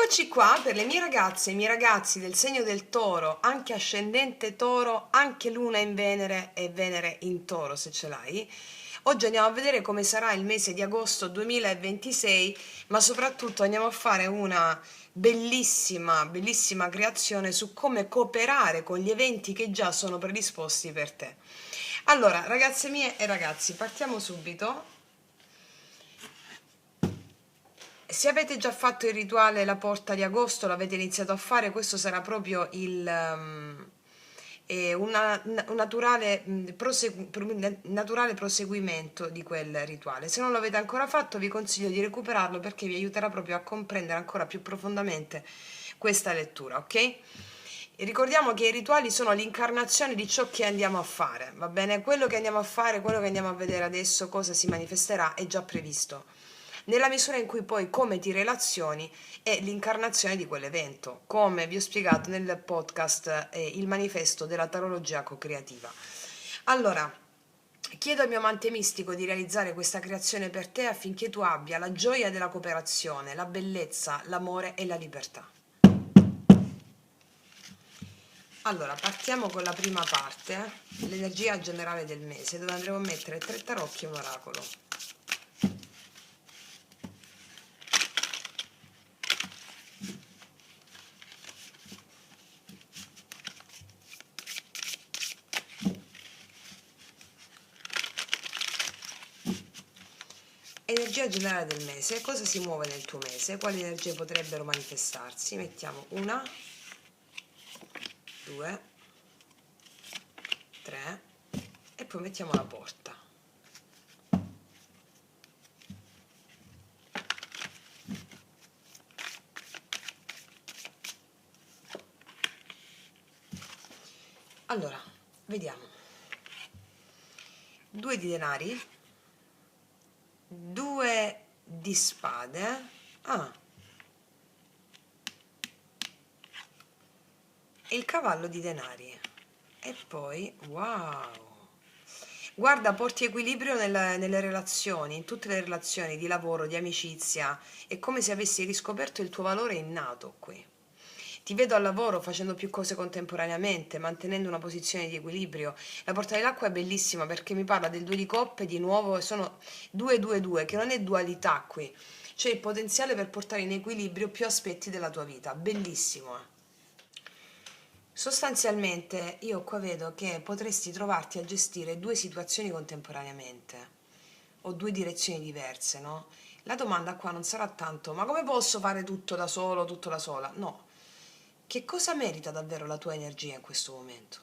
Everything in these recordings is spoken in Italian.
Eccoci qua per le mie ragazze e i miei ragazzi del segno del Toro, anche ascendente Toro, anche Luna in Venere e Venere in Toro se ce l'hai. Oggi andiamo a vedere come sarà il mese di agosto 2026, ma soprattutto andiamo a fare una bellissima creazione su come cooperare con gli eventi che già sono predisposti per te. Allora, ragazze mie e ragazzi, partiamo subito. Se avete già fatto il rituale La Porta di Agosto, l'avete iniziato a fare, questo sarà proprio un naturale, naturale proseguimento di quel rituale. Se non l'avete ancora fatto, vi consiglio di recuperarlo perché vi aiuterà proprio a comprendere ancora più profondamente questa lettura, ok? E ricordiamo che i rituali sono l'incarnazione di ciò che andiamo a fare, va bene? Quello che andiamo a fare, quello che andiamo a vedere adesso, cosa si manifesterà, è già previsto nella misura in cui poi come ti relazioni è l'incarnazione di quell'evento, come vi ho spiegato nel podcast Il manifesto della tarologia co-creativa. Allora, chiedo al mio amante mistico di realizzare questa creazione per te affinché tu abbia la gioia della cooperazione, la bellezza, l'amore e la libertà. Allora, partiamo con la prima parte, l'energia generale del mese, dove andremo a mettere 3 tarocchi e un oracolo. Energia generale del mese, cosa si muove nel tuo mese, quali energie potrebbero manifestarsi? Mettiamo 1, 2, 3 e poi mettiamo la porta. Allora, vediamo. 2 di denari, 2 di spade, e il cavallo di denari. E poi, wow! Guarda, porti equilibrio nelle relazioni, in tutte le relazioni di lavoro, di amicizia. È come se avessi riscoperto il tuo valore innato qui. Ti vedo al lavoro facendo più cose contemporaneamente, mantenendo una posizione di equilibrio. La porta dell'acqua è bellissima perché mi parla del 2 di coppe, di nuovo, e sono 2-2-2, che non è dualità qui. C'è il potenziale per portare in equilibrio più aspetti della tua vita. Bellissimo, eh? Sostanzialmente io qua vedo che potresti trovarti a gestire 2 situazioni contemporaneamente o 2 direzioni diverse, no? La domanda qua non sarà tanto ma come posso fare tutto da solo, tutto da sola? No. Che cosa merita davvero la tua energia in questo momento?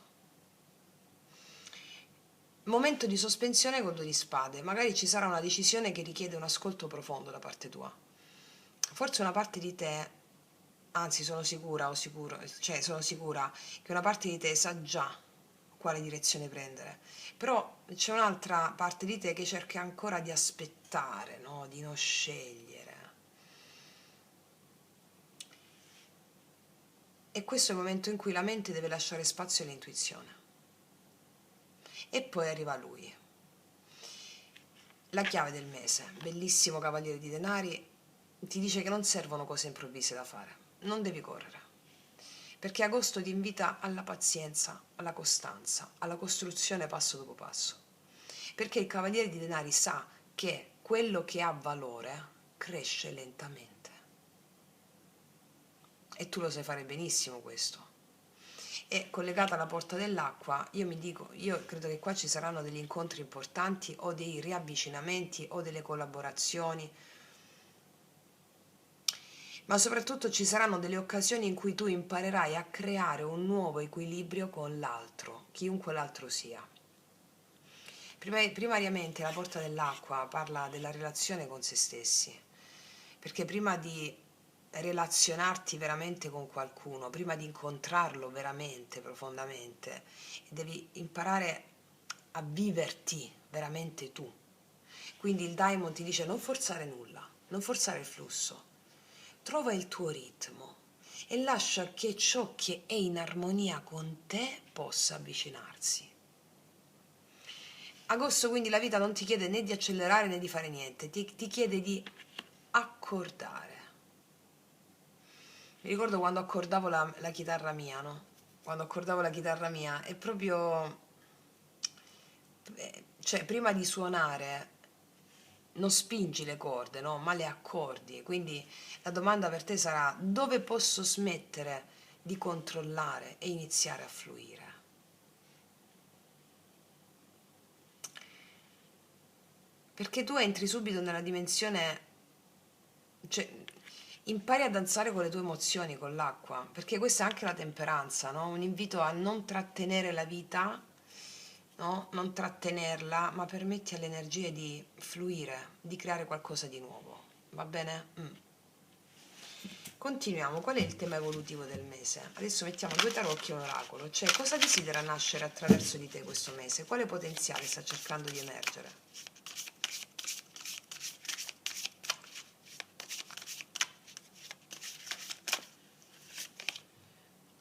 Momento di sospensione con 2 di spade, magari ci sarà una decisione che richiede un ascolto profondo da parte tua. Forse una parte di te, anzi sono sicura sono sicura che una parte di te sa già quale direzione prendere, però c'è un'altra parte di te che cerca ancora di aspettare, no? Di non scegliere. E questo è il momento in cui la mente deve lasciare spazio all'intuizione. E poi arriva lui. La chiave del mese, bellissimo cavaliere di denari, ti dice che non servono cose improvvise da fare, non devi correre, perché agosto ti invita alla pazienza, alla costanza, alla costruzione passo dopo passo, perché il cavaliere di denari sa che quello che ha valore cresce lentamente e tu lo sai fare benissimo questo. E collegata alla porta dell'acqua, io credo che qua ci saranno degli incontri importanti o dei riavvicinamenti o delle collaborazioni, ma soprattutto ci saranno delle occasioni in cui tu imparerai a creare un nuovo equilibrio con l'altro, chiunque l'altro sia. Primariamente la porta dell'acqua parla della relazione con se stessi, perché prima di relazionarti veramente con qualcuno, prima di incontrarlo veramente, profondamente, devi imparare a viverti veramente tu. Quindi il Daimon ti dice non forzare nulla, non forzare il flusso, trova il tuo ritmo e lascia che ciò che è in armonia con te possa avvicinarsi. Agosto quindi la vita non ti chiede né di accelerare né di fare niente, ti chiede di accordare. Mi ricordo quando accordavo la chitarra mia, no? Quando accordavo la chitarra mia, è proprio, cioè, prima di suonare non spingi le corde, no? Ma le accordi. Quindi la domanda per te sarà: dove posso smettere di controllare e iniziare a fluire? Perché tu entri subito nella dimensione, cioè impari a danzare con le tue emozioni, con l'acqua, perché questa è anche la temperanza, no? Un invito a non trattenere la vita, no? Non trattenerla, ma permetti alle energie di fluire, di creare qualcosa di nuovo. Va bene? Continuiamo. Qual è il tema evolutivo del mese? Adesso mettiamo due tarocchi e un oracolo, cioè cosa desidera nascere attraverso di te questo mese? Quale potenziale sta cercando di emergere?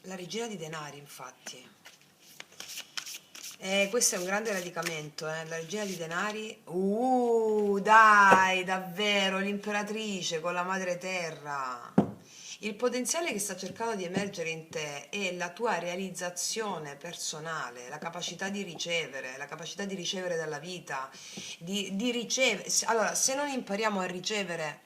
La regina di denari, infatti. Questo è un grande radicamento, la regina di denari. Dai, davvero, l'imperatrice con la madre terra. Il potenziale che sta cercando di emergere in te è la tua realizzazione personale, la capacità di ricevere dalla vita, di ricevere. Allora, se non impariamo a ricevere,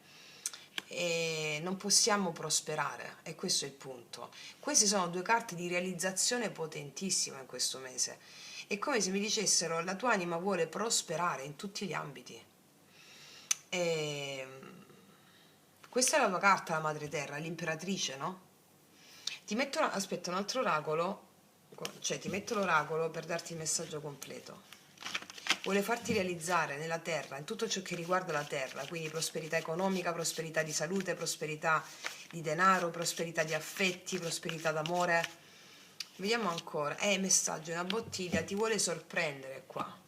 non possiamo prosperare, e questo è il punto. Queste sono due carte di realizzazione potentissima in questo mese. È come se mi dicessero: la tua anima vuole prosperare in tutti gli ambiti. E questa è la tua carta, la madre terra, l'imperatrice, no? Aspetta, un altro oracolo, cioè ti metto l'oracolo per darti il messaggio completo. Vuole farti realizzare nella terra, in tutto ciò che riguarda la terra, quindi prosperità economica, prosperità di salute, prosperità di denaro, prosperità di affetti, prosperità d'amore. Vediamo ancora. Messaggio, una bottiglia ti vuole sorprendere qua.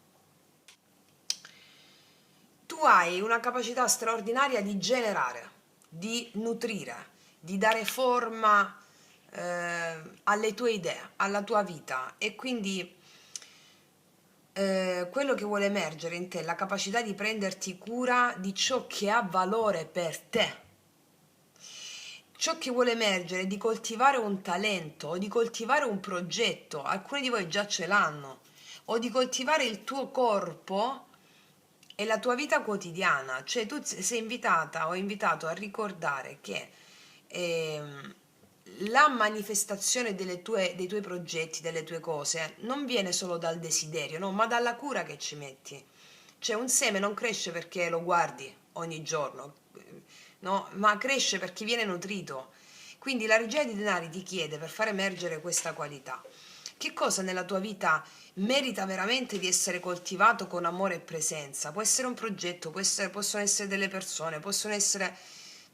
Tu hai una capacità straordinaria di generare, di nutrire, di dare forma alle tue idee, alla tua vita, e quindi quello che vuole emergere in te è la capacità di prenderti cura di ciò che ha valore per te. Ciò che vuole emergere è di coltivare un talento o di coltivare un progetto, alcuni di voi già ce l'hanno, o di coltivare il tuo corpo e la tua vita quotidiana. Cioè tu sei invitata o invitato a ricordare che ehm, la manifestazione dei tuoi progetti, delle tue cose, non viene solo dal desiderio, no, ma dalla cura che ci metti. Cioè un seme non cresce perché lo guardi ogni giorno, no? Ma cresce perché viene nutrito. Quindi la regia dei denari ti chiede, per far emergere questa qualità, che cosa nella tua vita merita veramente di essere coltivato con amore e presenza. Può essere un progetto, possono essere delle persone, possono essere,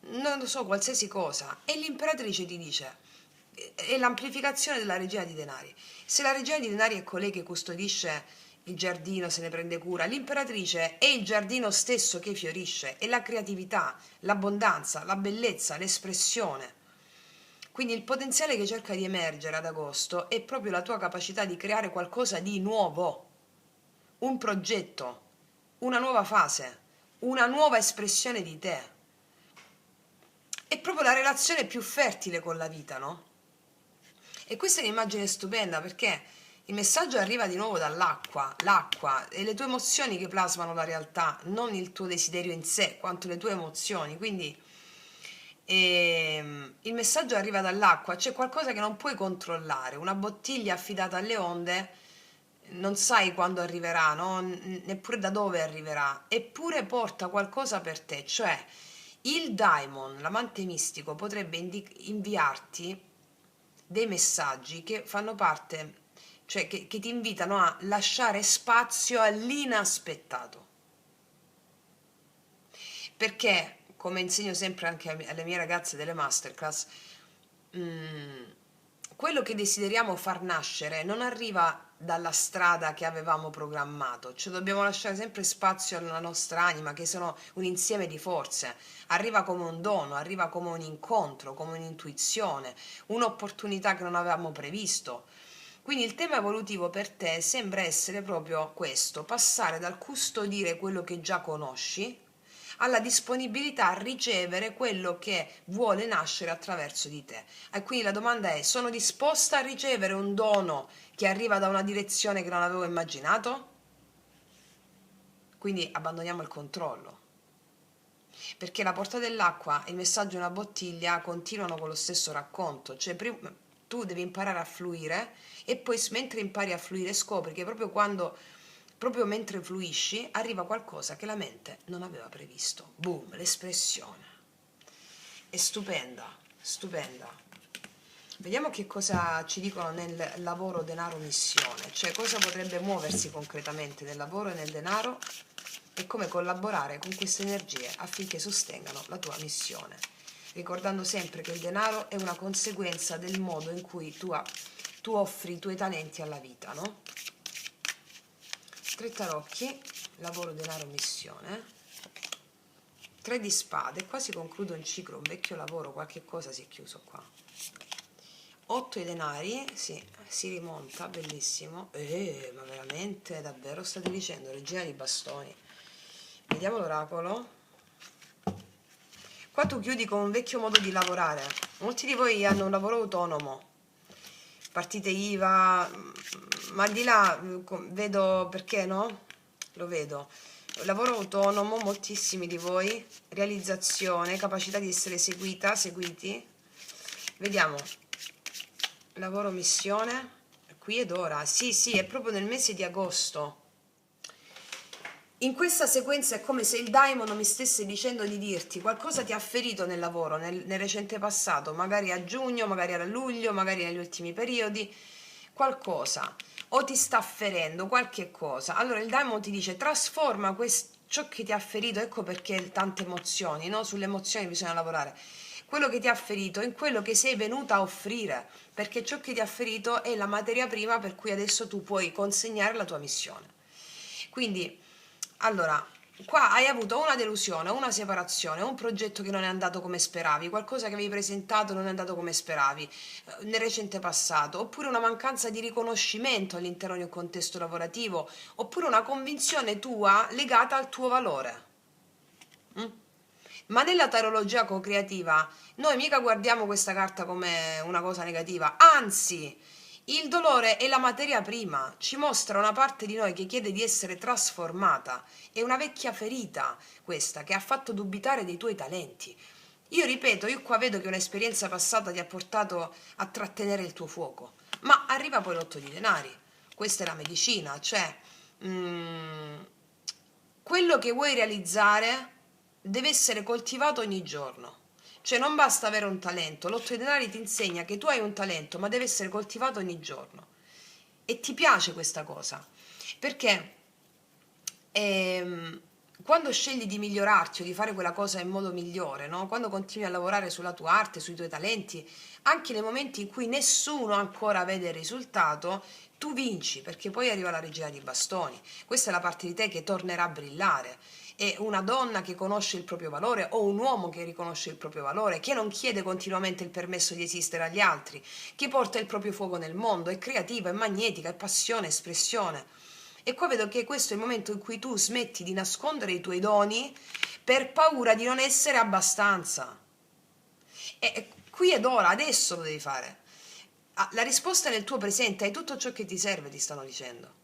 non lo so, qualsiasi cosa. E l'imperatrice ti dice: è l'amplificazione della regina di denari. Se la regina di denari è colei che custodisce il giardino, se ne prende cura, l'imperatrice è il giardino stesso che fiorisce, è la creatività, l'abbondanza, la bellezza, l'espressione. Quindi il potenziale che cerca di emergere ad agosto è proprio la tua capacità di creare qualcosa di nuovo, un progetto, una nuova fase, una nuova espressione di te. È proprio la relazione più fertile con la vita, no? E questa è un'immagine stupenda, perché il messaggio arriva di nuovo dall'acqua, l'acqua e le tue emozioni che plasmano la realtà, non il tuo desiderio in sé, quanto le tue emozioni. Quindi il messaggio arriva dall'acqua, c'è qualcosa che non puoi controllare, una bottiglia affidata alle onde, non sai quando arriverà, no? Neppure da dove arriverà, eppure porta qualcosa per te, cioè il daimon, l'amante mistico, potrebbe inviarti dei messaggi che fanno parte, cioè che ti invitano a lasciare spazio all'inaspettato. Perché, come insegno sempre anche alle mie ragazze delle masterclass, quello che desideriamo far nascere non arriva dalla strada che avevamo programmato, cioè dobbiamo lasciare sempre spazio alla nostra anima, che sono un insieme di forze. Arriva come un dono, arriva come un incontro, come un'intuizione, un'opportunità che non avevamo previsto. Quindi il tema evolutivo per te sembra essere proprio questo: passare dal custodire quello che già conosci alla disponibilità a ricevere quello che vuole nascere attraverso di te. E quindi la domanda è: sono disposta a ricevere un dono che arriva da una direzione che non avevo immaginato? Quindi abbandoniamo il controllo, perché la porta dell'acqua e il messaggio di una bottiglia continuano con lo stesso racconto, cioè tu devi imparare a fluire e poi mentre impari a fluire scopri che proprio mentre fluisci arriva qualcosa che la mente non aveva previsto. Boom, l'espressione. È stupenda, stupenda. Vediamo che cosa ci dicono nel lavoro, denaro, missione, cioè cosa potrebbe muoversi concretamente nel lavoro e nel denaro e come collaborare con queste energie affinché sostengano la tua missione. Ricordando sempre che il denaro è una conseguenza del modo in cui tu offri i tuoi talenti alla vita, no? Tre tarocchi, lavoro, denaro, missione. Tre di spade, qua si conclude un ciclo, un vecchio lavoro, qualche cosa si è chiuso qua. 8 i denari, sì, si rimonta, bellissimo. Ma veramente, davvero state dicendo, regina di bastoni. Vediamo l'oracolo. Qua tu chiudi con un vecchio modo di lavorare. Molti di voi hanno un lavoro autonomo, partite IVA, ma al di là vedo perché no? Lo vedo. Lavoro autonomo, moltissimi di voi, realizzazione, capacità di essere seguita, seguiti. Vediamo. Lavoro, missione, qui ed ora. Sì, sì, è proprio nel mese di agosto. In questa sequenza è come se il daimon mi stesse dicendo di dirti qualcosa ti ha ferito nel lavoro, nel recente passato, magari a giugno, magari a luglio, magari negli ultimi periodi, qualcosa, o ti sta ferendo qualche cosa. Allora il daimon ti dice trasforma ciò che ti ha ferito, ecco perché tante emozioni, no? Sulle emozioni bisogna lavorare. Quello che ti ha ferito in quello che sei venuta a offrire, perché ciò che ti ha ferito è la materia prima per cui adesso tu puoi consegnare la tua missione. Quindi, allora, qua hai avuto una delusione, una separazione, un progetto che non è andato come speravi, qualcosa che avevi presentato non è andato come speravi nel recente passato, oppure una mancanza di riconoscimento all'interno di un contesto lavorativo, oppure una convinzione tua legata al tuo valore. Ma nella tarologia co-creativa noi mica guardiamo questa carta come una cosa negativa, anzi, il dolore è la materia prima, ci mostra una parte di noi che chiede di essere trasformata, è una vecchia ferita questa che ha fatto dubitare dei tuoi talenti. Io ripeto, io qua vedo che un'esperienza passata ti ha portato a trattenere il tuo fuoco, ma arriva poi l'otto di denari, questa è la medicina, cioè quello che vuoi realizzare deve essere coltivato ogni giorno. Cioè non basta avere un talento, l'otto di denari ti insegna che tu hai un talento, ma deve essere coltivato ogni giorno. E ti piace questa cosa, perché quando scegli di migliorarti o di fare quella cosa in modo migliore, no? Quando continui a lavorare sulla tua arte, sui tuoi talenti, anche nei momenti in cui nessuno ancora vede il risultato, tu vinci, perché poi arriva la regina di bastoni. Questa è la parte di te che tornerà a brillare. È una donna che conosce il proprio valore o un uomo che riconosce il proprio valore, che non chiede continuamente il permesso di esistere agli altri, che porta il proprio fuoco nel mondo, è creativa, è magnetica, è passione, espressione. E qua vedo che questo è il momento in cui tu smetti di nascondere i tuoi doni per paura di non essere abbastanza. E qui ed ora, adesso lo devi fare. La risposta è nel tuo presente, hai tutto ciò che ti serve, ti stanno dicendo.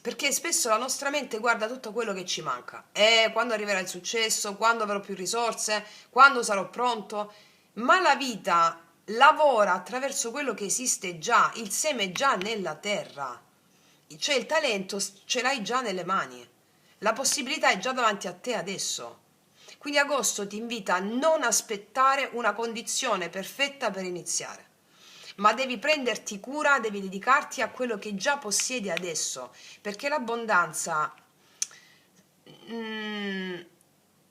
Perché spesso la nostra mente guarda tutto quello che ci manca. Quando arriverà il successo, quando avrò più risorse, quando sarò pronto. Ma la vita lavora attraverso quello che esiste già, il seme è già nella terra. Cioè il talento ce l'hai già nelle mani. La possibilità è già davanti a te adesso. Quindi agosto ti invita a non aspettare una condizione perfetta per iniziare, ma devi prenderti cura, devi dedicarti a quello che già possiedi adesso, perché l'abbondanza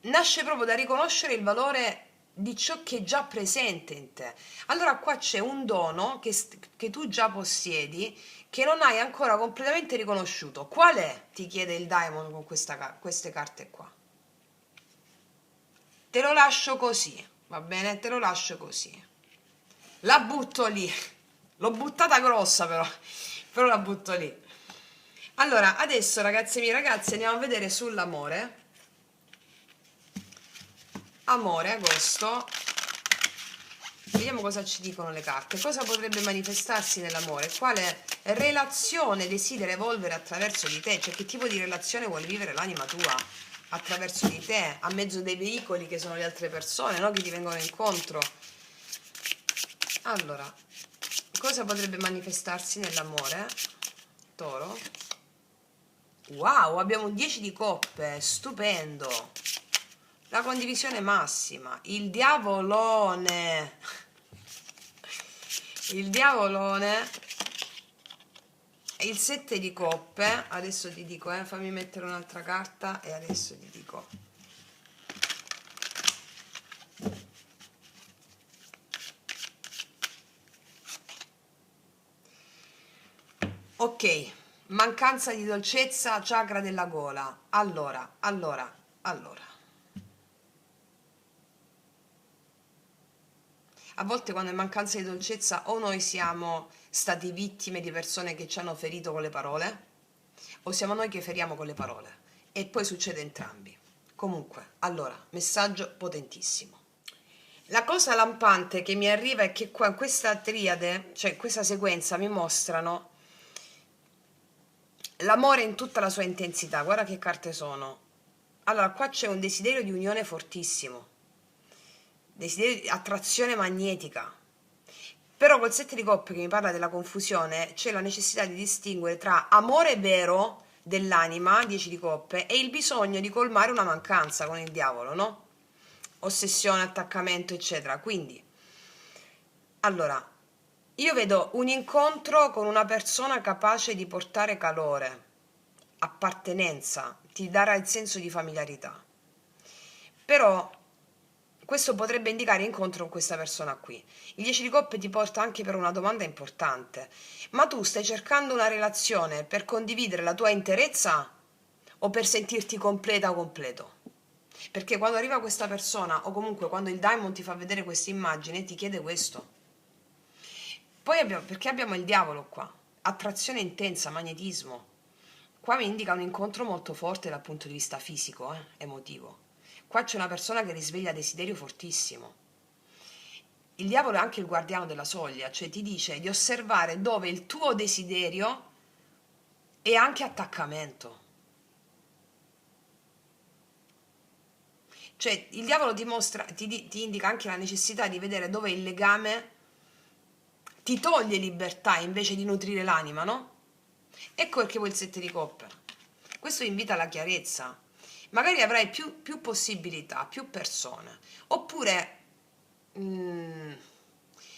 nasce proprio da riconoscere il valore di ciò che è già presente in te. Allora qua c'è un dono che tu già possiedi, che non hai ancora completamente riconosciuto. Qual è? Ti chiede il Daimon con queste carte qua. Te lo lascio così, va bene? Te lo lascio così. La butto lì. L'ho buttata grossa però la butto lì. Allora, adesso ragazzi miei ragazzi andiamo a vedere sull'amore. Amore, agosto. Vediamo cosa ci dicono le carte. Cosa potrebbe manifestarsi nell'amore? Quale relazione desidera evolvere attraverso di te? Cioè, che tipo di relazione vuole vivere l'anima tua attraverso di te, a mezzo dei veicoli che sono le altre persone, no? Che ti vengono incontro. Allora, cosa potrebbe manifestarsi nell'amore? Toro. Wow, abbiamo un 10 di coppe, stupendo. La condivisione massima, il diavolone, il diavolone, il 7 di coppe, adesso ti dico, fammi mettere un'altra carta e adesso ti dico. Ok, mancanza di dolcezza, chakra della gola. Allora. A volte quando è mancanza di dolcezza o noi siamo stati vittime di persone che ci hanno ferito con le parole o siamo noi che feriamo con le parole e poi succede entrambi. Comunque, allora, messaggio potentissimo. La cosa lampante che mi arriva è che qua questa triade, cioè questa sequenza mi mostrano l'amore in tutta la sua intensità. Guarda che carte sono. Allora, qua c'è un desiderio di unione fortissimo, desiderio di attrazione magnetica. Però col 7 di coppe che mi parla della confusione c'è la necessità di distinguere tra amore vero dell'anima, 10 di coppe, e il bisogno di colmare una mancanza con il diavolo, no? Ossessione, attaccamento, eccetera. Quindi, allora, io vedo un incontro con una persona capace di portare calore, appartenenza, ti darà il senso di familiarità. Però questo potrebbe indicare incontro con questa persona qui. Il 10 di coppe ti porta anche per una domanda importante. Ma tu stai cercando una relazione per condividere la tua interezza o per sentirti completa o completo? Perché quando arriva questa persona o comunque quando il Diamond ti fa vedere questa immagine ti chiede questo. Poi perché abbiamo il diavolo qua? Attrazione intensa, magnetismo. Qua mi indica un incontro molto forte dal punto di vista fisico, emotivo. Qua c'è una persona che risveglia desiderio fortissimo. Il diavolo è anche il guardiano della soglia, cioè ti dice di osservare dove il tuo desiderio è anche attaccamento. Cioè il diavolo ti indica anche la necessità di vedere dove il legame ti toglie libertà invece di nutrire l'anima, no? Ecco perché vuoi il 7 di coppe. Questo invita alla chiarezza. Magari avrai più possibilità, più persone. Oppure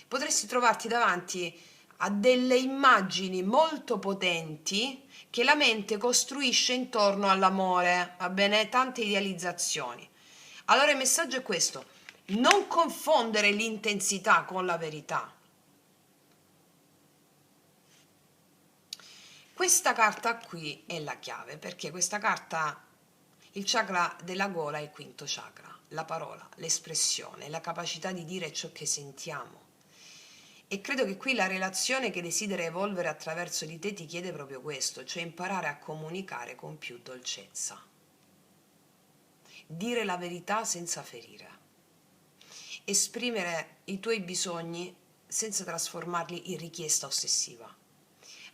potresti trovarti davanti a delle immagini molto potenti che la mente costruisce intorno all'amore, va bene? Tante idealizzazioni. Allora il messaggio è questo: non confondere l'intensità con la verità. Questa carta qui è la chiave, perché questa carta, il chakra della gola è il quinto chakra, la parola, l'espressione, la capacità di dire ciò che sentiamo. E credo che qui la relazione che desidera evolvere attraverso di te ti chiede proprio questo, cioè imparare a comunicare con più dolcezza. Dire la verità senza ferire. Esprimere i tuoi bisogni senza trasformarli in richiesta ossessiva.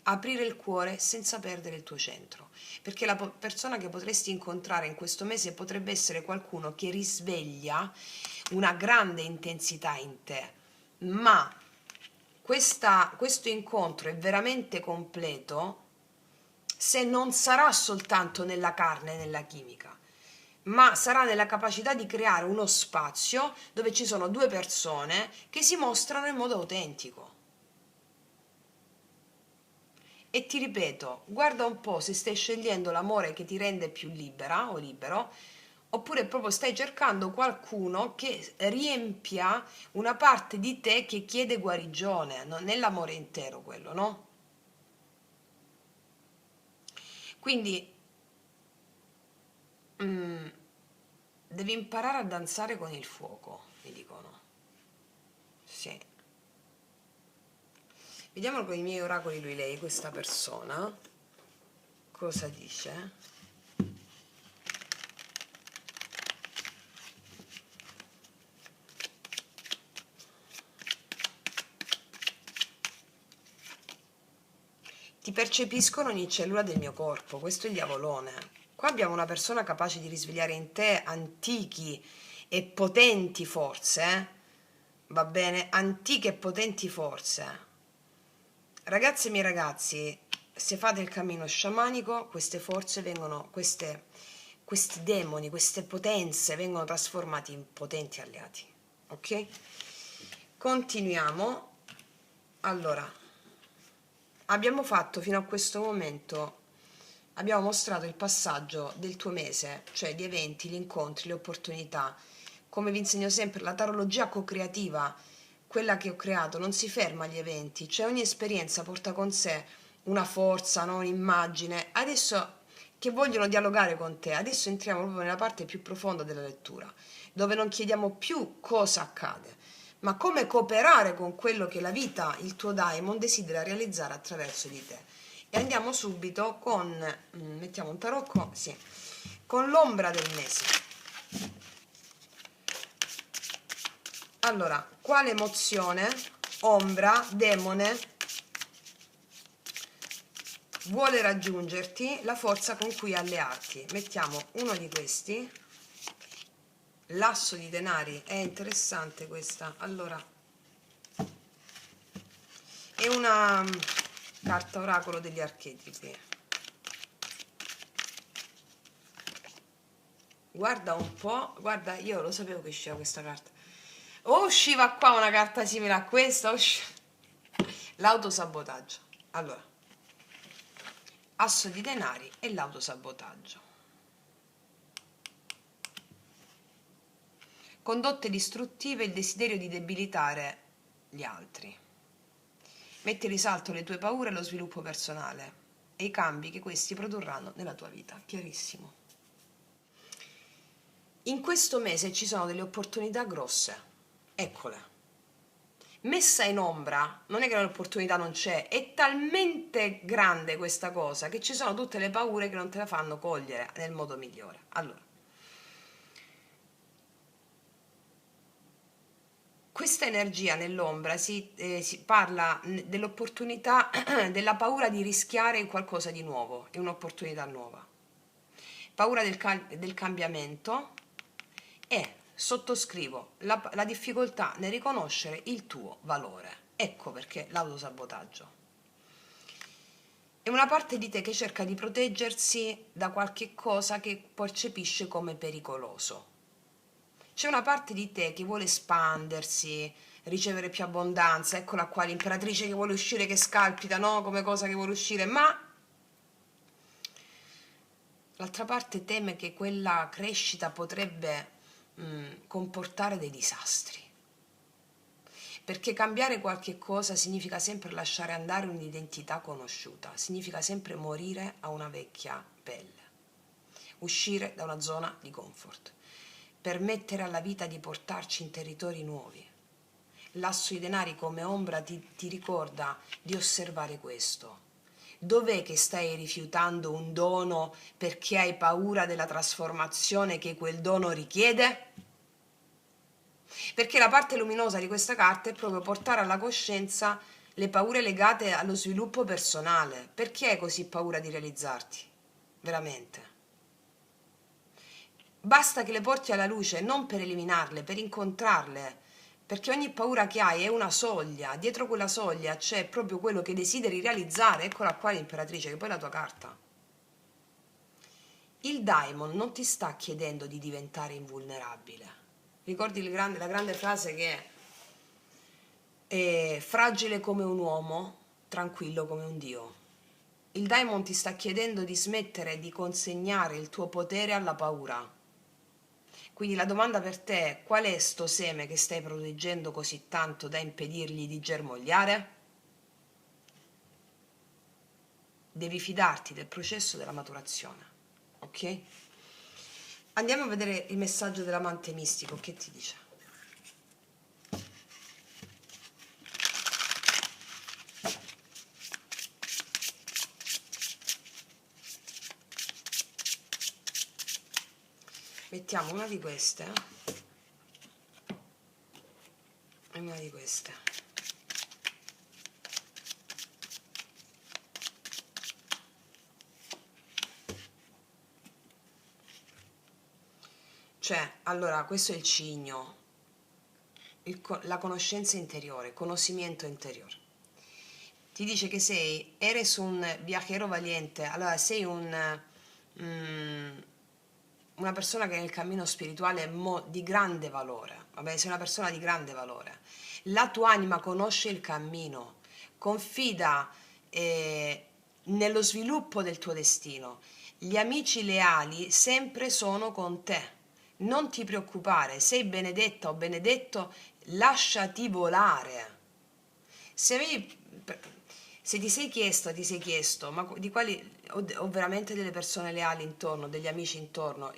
Aprire il cuore senza perdere il tuo centro, perché la persona che potresti incontrare in questo mese potrebbe essere qualcuno che risveglia una grande intensità in te, ma questo incontro è veramente completo se non sarà soltanto nella carne e nella chimica, ma sarà nella capacità di creare uno spazio dove ci sono due persone che si mostrano in modo autentico. E ti ripeto, guarda un po' se stai scegliendo l'amore che ti rende più libera o libero, oppure proprio stai cercando qualcuno che riempia una parte di te che chiede guarigione, non è l'amore intero quello, no? Quindi devi imparare a danzare con il fuoco, mi dicono. Sì. Vediamo con i miei oracoli lui lei, questa persona, cosa dice? Ti percepisco in ogni cellula del mio corpo, questo è il diavolone. Qua abbiamo una persona capace di risvegliare in te antichi e potenti forze, va bene? Antiche e potenti forze. Ragazzi e miei ragazzi, se fate il cammino sciamanico, queste forze vengono, questi demoni, queste potenze vengono trasformati in potenti alleati. Ok? Continuiamo. Allora, abbiamo fatto fino a questo momento, abbiamo mostrato il passaggio del tuo mese, cioè gli eventi, gli incontri, le opportunità. Come vi insegno sempre, la tarologia co-creativa, quella che ho creato, non si ferma agli eventi, cioè ogni esperienza porta con sé una forza, no? Un'immagine. Adesso che vogliono dialogare con te, adesso entriamo proprio nella parte più profonda della lettura, dove non chiediamo più cosa accade, ma come cooperare con quello che la vita, il tuo daimon, desidera realizzare attraverso di te. E andiamo subito con, mettiamo un tarocco, sì, con l'ombra del mese. Allora, quale emozione, ombra, demone vuole raggiungerti, la forza con cui allearti? Mettiamo uno di questi. L'asso di denari, è interessante questa. Allora, è una carta oracolo degli archetipi. Guarda un po', guarda, io lo sapevo che usciva questa carta. O usciva qua una carta simile a questa, l'autosabotaggio. Allora, asso di denari e l'autosabotaggio. Condotte distruttive e il desiderio di debilitare gli altri. Metti in risalto le tue paure e lo sviluppo personale e i cambi che questi produrranno nella tua vita. Chiarissimo. In questo mese ci sono delle opportunità grosse. Eccole. Messa in ombra, non è che l'opportunità non c'è, è talmente grande questa cosa che ci sono tutte le paure che non te la fanno cogliere nel modo migliore. Allora, questa energia nell'ombra si parla dell'opportunità, della paura di rischiare in qualcosa di nuovo, in un'opportunità nuova. Paura del cambiamento e sottoscrivo la difficoltà nel riconoscere il tuo valore. Ecco perché l'autosabotaggio. È una parte di te che cerca di proteggersi da qualche cosa che percepisce come pericoloso. C'è una parte di te che vuole espandersi, ricevere più abbondanza, eccola qua l'imperatrice che vuole uscire, che scalpita, no? Come cosa che vuole uscire, ma l'altra parte teme che quella crescita potrebbe comportare dei disastri. Perché cambiare qualche cosa significa sempre lasciare andare un'identità conosciuta, significa sempre morire a una vecchia pelle, uscire da una zona di comfort, permettere alla vita di portarci in territori nuovi. L'asso di denari come ombra ti ricorda di osservare questo. Dov'è che stai rifiutando un dono perché hai paura della trasformazione che quel dono richiede? Perché la parte luminosa di questa carta è proprio portare alla coscienza le paure legate allo sviluppo personale. Perché hai così paura di realizzarti? Veramente. Basta che le porti alla luce non per eliminarle, per incontrarle, perché ogni paura che hai è una soglia, dietro quella soglia c'è proprio quello che desideri realizzare. Eccola qua l'imperatrice, che poi è la tua carta. Il daimon non ti sta chiedendo di diventare invulnerabile. Ricordi la grande frase che è fragile come un uomo, tranquillo come un dio. Il daimon ti sta chiedendo di smettere di consegnare il tuo potere alla paura. Quindi la domanda per te è: qual è sto seme che stai proteggendo così tanto da impedirgli di germogliare? Devi fidarti del processo della maturazione, ok? Andiamo a vedere il messaggio dell'amante mistico, che ti dice? Mettiamo una di queste e una di queste. Cioè, allora, questo è il cigno, la conoscenza interiore, conoscimiento interiore. Ti dice che eres un viajero valiente, allora sei mm, una persona che nel cammino spirituale è di grande valore, vabbè, sei una persona di grande valore. La tua anima conosce il cammino, confida nello sviluppo del tuo destino. Gli amici leali sempre sono con te. Non ti preoccupare, sei benedetta o benedetto, lasciati volare. Se avevi, se ti sei chiesto, ma di quali ho veramente delle persone leali intorno, degli amici intorno,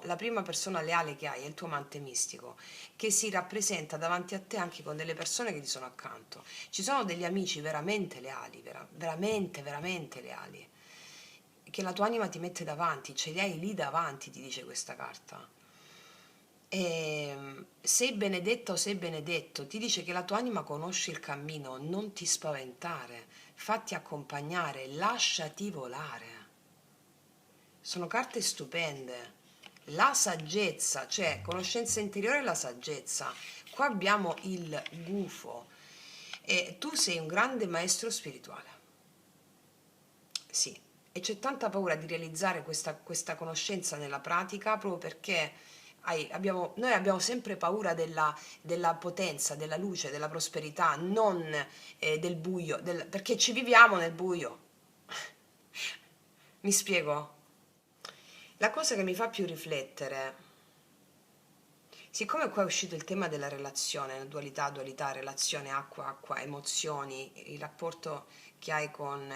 la prima persona leale che hai è il tuo amante mistico, che si rappresenta davanti a te anche con delle persone che ti sono accanto. Ci sono degli amici veramente leali, veramente, veramente leali, che la tua anima ti mette davanti, ce li hai lì davanti, ti dice questa carta. Sei benedetta o sei benedetto, ti dice che la tua anima conosce il cammino, non ti spaventare, fatti accompagnare, lasciati volare. Sono carte stupende. La saggezza, cioè conoscenza interiore e la saggezza. Qua abbiamo il gufo e tu sei un grande maestro spirituale. Sì, e c'è tanta paura di realizzare questa conoscenza nella pratica proprio perché noi abbiamo sempre paura della potenza, della luce, della prosperità, non del buio, perché ci viviamo nel buio. Mi spiego? La cosa che mi fa più riflettere, siccome qua è uscito il tema della relazione, dualità, relazione, acqua, emozioni, il rapporto che hai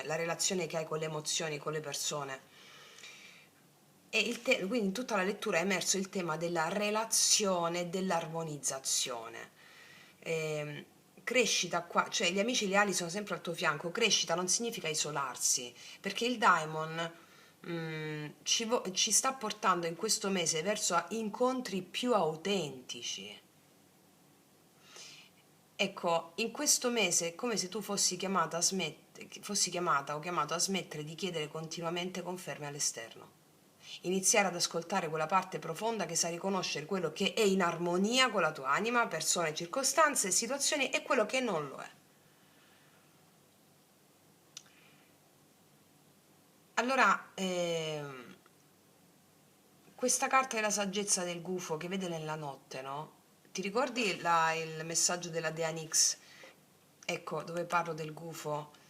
la relazione che hai con le emozioni, con le persone, quindi in tutta la lettura è emerso il tema della relazione, dell'armonizzazione. Crescita qua, cioè gli amici leali sono sempre al tuo fianco, crescita non significa isolarsi, perché il Daimon ci sta portando in questo mese verso incontri più autentici. Ecco, in questo mese è come se tu fossi chiamata o chiamato a smettere di chiedere continuamente conferme all'esterno. Iniziare ad ascoltare quella parte profonda che sa riconoscere quello che è in armonia con la tua anima, persone, circostanze, situazioni e quello che non lo è. Allora, questa carta è la saggezza del gufo che vede nella notte, no? Ti ricordi il messaggio della Dea Nix? Ecco, dove parlo del gufo,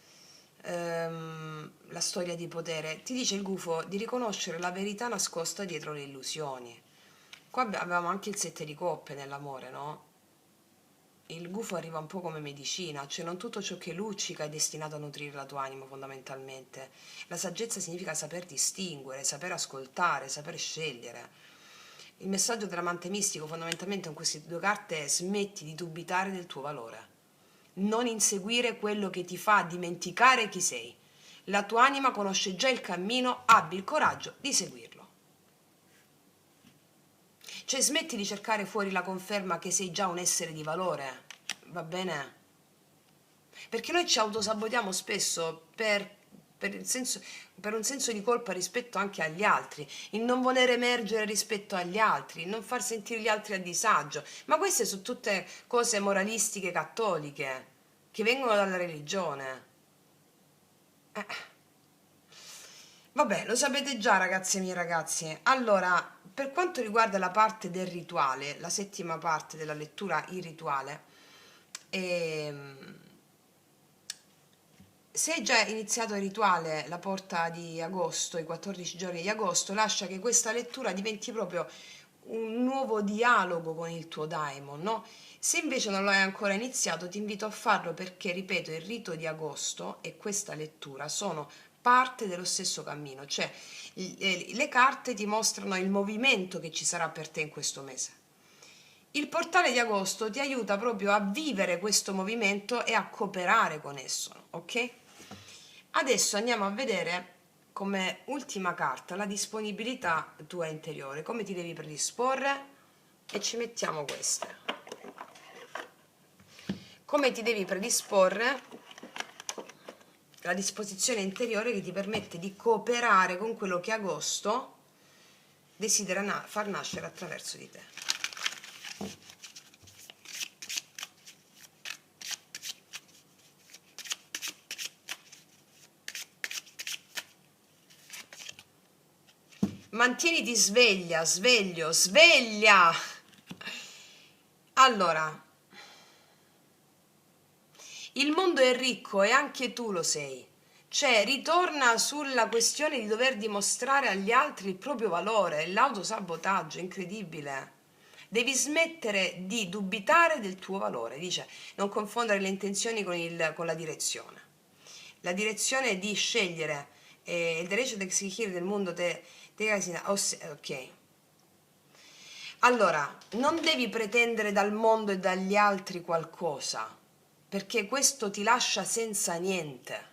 la storia di potere. Ti dice il gufo di riconoscere la verità nascosta dietro le illusioni. Qua avevamo anche il 7 di coppe nell'amore, no? Il gufo arriva un po' come medicina, cioè non tutto ciò che luccica è destinato a nutrire la tua anima fondamentalmente. La saggezza significa saper distinguere, saper ascoltare, saper scegliere. Il messaggio dell'amante mistico fondamentalmente con queste due carte è: smetti di dubitare del tuo valore, non inseguire quello che ti fa dimenticare chi sei. La tua anima conosce già il cammino, abbi il coraggio di seguirlo. Cioè smetti di cercare fuori la conferma che sei già un essere di valore, va bene? Perché noi ci autosabotiamo spesso per un senso di colpa rispetto anche agli altri, il non voler emergere rispetto agli altri, il non far sentire gli altri a disagio. Ma queste sono tutte cose moralistiche cattoliche che vengono dalla religione. Vabbè, lo sapete già, ragazze e miei ragazzi. Allora, per quanto riguarda la parte del rituale, la settima parte della lettura, il rituale, ehm, se hai già iniziato il rituale la porta di agosto, i 14 giorni di agosto, lascia che questa lettura diventi proprio un nuovo dialogo con il tuo daimon, no? Se invece non lo hai ancora iniziato, ti invito a farlo perché, ripeto, il rito di agosto e questa lettura sono parte dello stesso cammino, cioè le carte ti mostrano il movimento che ci sarà per te in questo mese. Il portale di agosto ti aiuta proprio a vivere questo movimento e a cooperare con esso, ok? Adesso andiamo a vedere come ultima carta la disponibilità tua interiore, come ti devi predisporre e ci mettiamo queste. Come ti devi predisporre la disposizione interiore che ti permette di cooperare con quello che agosto desidera far nascere attraverso di te. Mantieniti sveglia, sveglio, sveglia! Allora, il mondo è ricco e anche tu lo sei. Cioè, ritorna sulla questione di dover dimostrare agli altri il proprio valore, l'autosabotaggio, incredibile. Devi smettere di dubitare del tuo valore. Dice, non confondere le intenzioni con la direzione. La direzione di scegliere il derecho de exigir del mondo ok. Allora, non devi pretendere dal mondo e dagli altri qualcosa, perché questo ti lascia senza niente.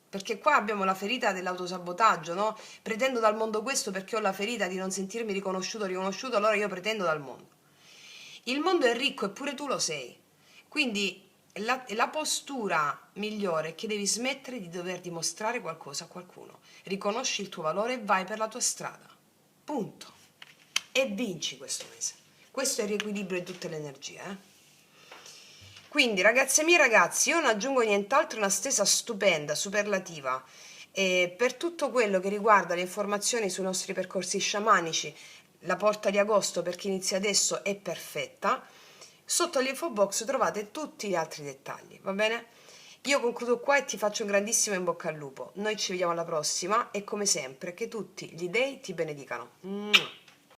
Perché qua abbiamo la ferita dell'autosabotaggio, no? Pretendo dal mondo questo perché ho la ferita di non sentirmi riconosciuto, allora io pretendo dal mondo. Il mondo è ricco, eppure tu lo sei. Quindi la postura migliore è che devi smettere di dover dimostrare qualcosa a qualcuno. Riconosci il tuo valore e vai per la tua strada. Punto. E vinci questo mese. Questo è il riequilibrio di tutte le energie, Quindi, ragazze mie, ragazzi, io non aggiungo nient'altro, una stesa stupenda, superlativa. E per tutto quello che riguarda le informazioni sui nostri percorsi sciamanici, la porta di agosto per chi inizia adesso è perfetta. Sotto l'info box trovate tutti gli altri dettagli, va bene? Io concludo qua e ti faccio un grandissimo in bocca al lupo. Noi ci vediamo alla prossima e come sempre che tutti gli dei ti benedicano.